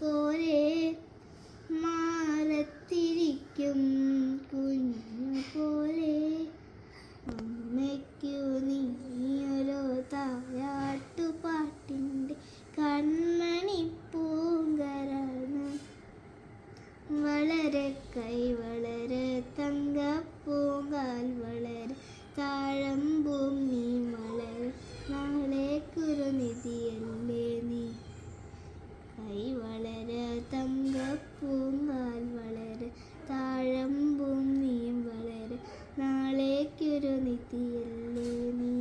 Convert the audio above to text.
പോലെ മാറത്തിരിക്കും കുഞ്ഞു പോലെ അമ്മയ്ക്കു നീയൊരു താരാട്ടുപാട്ടിൻ്റെ കൺമണി പൂങ്കരാണ് വളരെ കൈ വളരെ തങ്കപ്പൂങ്കാൽ വളരെ താഴമ്പൂം നീ വളരെ നാളെ കുറുനിധിയല്ലേ നീ കൈ വളരെ തങ്കപ്പൂങ്കാൽ വളരെ താഴമ്പൂം നീ വളരെ നാളേക്കൊരു നിധിയല്ലേ നീ